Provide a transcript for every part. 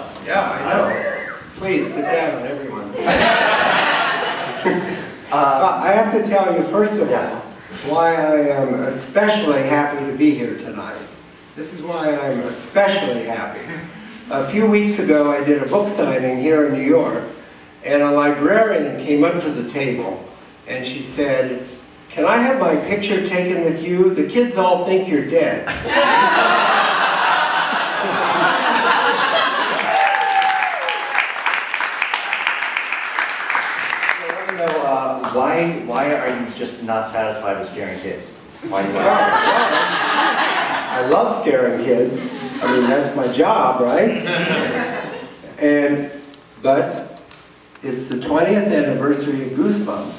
applause. Yeah, I know. Please sit down, everyone. I have to tell you, first of all, why I am especially happy to be here tonight. This is why I'm especially happy. A few weeks ago, I did a book signing here in New York, and a librarian came up to the table, and she said, "Can I have my picture taken with you? The kids all think you're dead." Why are you just not satisfied with scaring kids? Why do you want to I love scaring kids. I mean, that's my job, right? But it's the 20th anniversary of Goosebumps.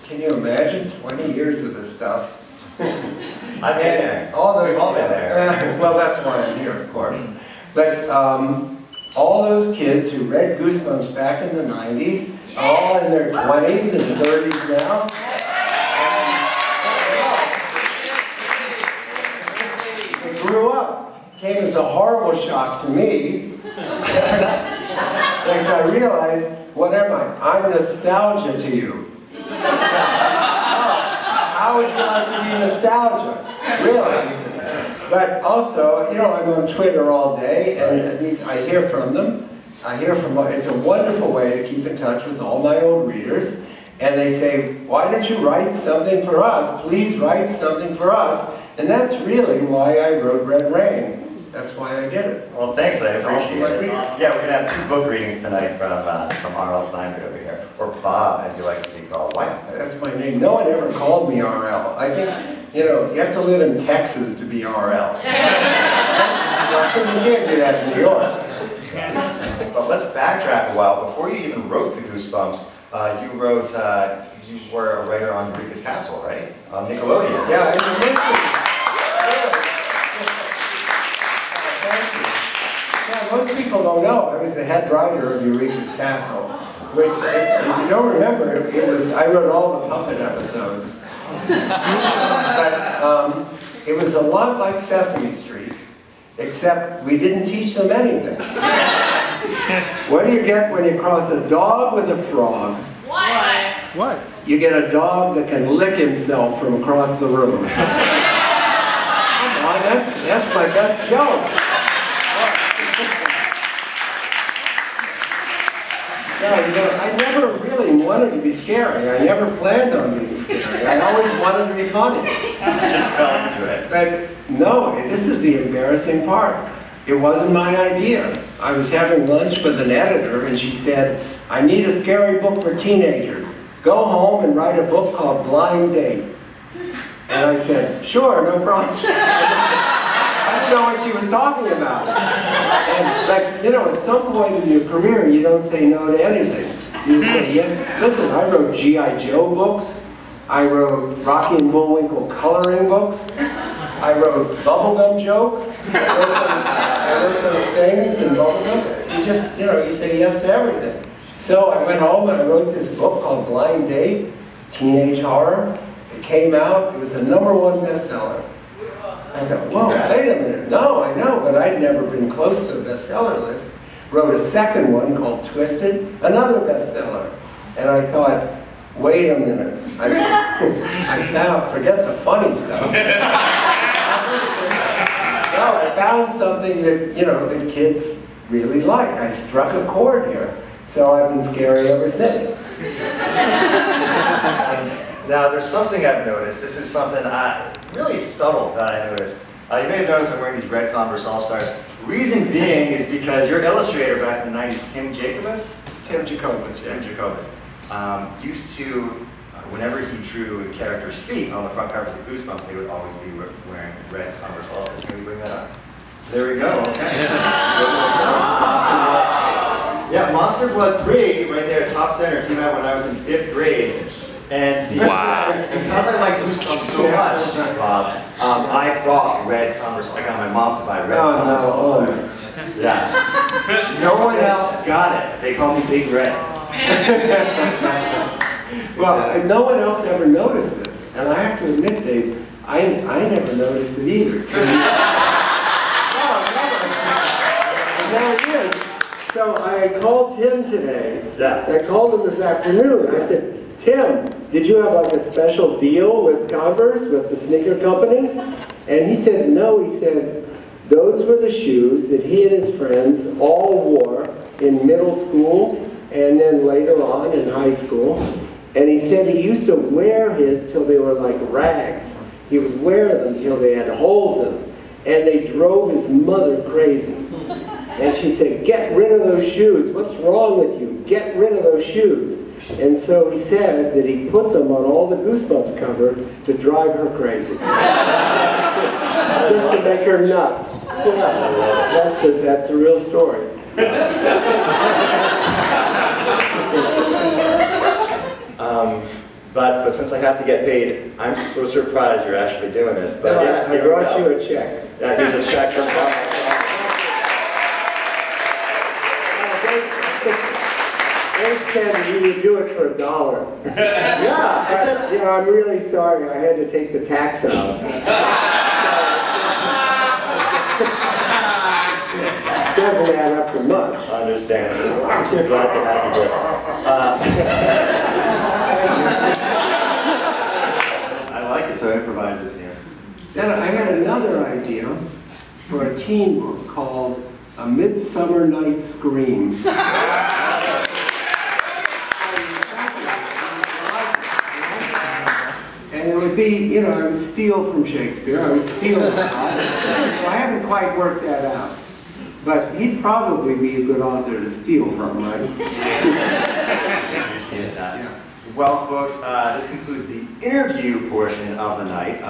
Can you imagine 20 years of this stuff? I've been there. We've all been there. Well, that's why I'm here, of course. But all those kids who read Goosebumps back in the 90s, all in their 20s and 30s now. They grew up. Came as a horrible shock to me. Because I realized, what am I? I'm nostalgia to you. How would you like to be nostalgia? Really? But also, you know, I'm on Twitter all day, and I hear from them. It's a wonderful way to keep in touch with all my old readers. And they say, why don't you write something for us? Please write something for us. And that's really why I wrote Red Rain. That's why I did it. Well, thanks, I appreciate it. Yeah, we're going to have 2 book readings tonight from R.L. Stine over here. Or Bob, as you like to be called. Why? That's my name. No one ever called me R.L. I think, you know, you have to live in Texas to be R.L. You can't do that in New York. But let's backtrack a while. Before you even wrote the Goosebumps, you were a writer on Eureka's Castle, right? On Nickelodeon. Yeah, most people don't know. I was the head writer of Eureka's Castle. Which, if you don't remember, I wrote all the puppet episodes. But it was a lot like Sesame Street, except we didn't teach them anything. What do you get when you cross a dog with a frog? What? You get a dog that can lick himself from across the room. Come on, that's my best joke. No, you know, I never really wanted to be scary. I never planned on being scary. I always wanted to be funny. Just fell into it. But no, this is the embarrassing part. It wasn't my idea. I was having lunch with an editor and she said, I need a scary book for teenagers. Go home and write a book called Blind Date. And I said, sure, no problem. I didn't know what she was talking about. And like, you know, at some point in your career, you don't say no to anything. You say yes. Listen, I wrote G.I. Joe books. I wrote Rocky and Bullwinkle coloring books. I wrote bubblegum jokes. I wrote those things and bubblegum. You just, you know, you say yes to everything. So I went home and I wrote this book called Blind Date, teenage horror. It came out. It was a #1 bestseller. I thought, whoa, wait a minute. No, I know, but I'd never been close to a bestseller list. Wrote a second one called Twisted, another bestseller. And I thought, wait a minute. I found, forget the funny stuff. No, I found something that, you know, the kids really like. I struck a chord here. So I've been scary ever since. Now, there's something I've noticed. This is something really subtle that I noticed. You may have noticed I'm wearing these red Converse All-Stars. Reason being is because your illustrator back in the 90s, Tim Jacobus? Tim Jacobus, yeah. Tim Jacobus. Used to, whenever he drew the characters' feet on the front covers of Goosebumps, they would always be wearing red Converse All-Stars. Can we bring that up? There we go, okay. Yeah, Monster Blood 3, right there, top center, came out when I was in 5th grade. And because I like Goosebumps so much, Bob, I bought red Converse. I got my mom to buy red Converse. Yeah. No one else got it. They call me Big Red. Well, no one else ever noticed this. And I have to admit, Dave, I never noticed it either. No, never. And there it is. So I called Tim today. Yeah. I called him this afternoon. I said, Tim, did you have like a special deal with Converse, with the sneaker company? And he said, no. He said, those were the shoes that he and his friends all wore in middle school and then later on in high school. And he said he used to wear his till they were like rags. He would wear them till they had holes in them. And they drove his mother crazy. And she'd say, get rid of those shoes. What's wrong with you? Get rid of those shoes. And so he said that he put them on all the Goosebumps cover to drive her crazy. Just to make her nuts. Yeah, that's a real story. But since I have to get paid, I'm so surprised you're actually doing this. But yeah, I brought you a check. Yeah, here's a check from They said you would do it for $1. Yeah, I said. Yeah, I'm really sorry. I had to take the tax out. Doesn't add up to much. Understandable. I'm just glad to have you here. I like it, so improvisers here. Then I had another idea for a teen book called A Midsummer Night's Scream. And it would be, you know, I would steal from Shakespeare. I would steal a lot. So I haven't quite worked that out. But he'd probably be a good author to steal from, right? Appreciate that. Yeah. Well, folks, this concludes the interview portion of the night.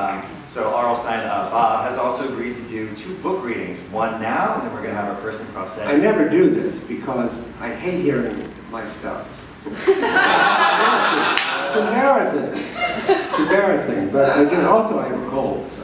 So R.L. Stine, Bob, has also agreed to do 2 book readings. One now, and then we're going to have our first improv set. I never do this because I hate hearing my stuff. It's embarrassing. It's embarrassing, but also I have a cold. So.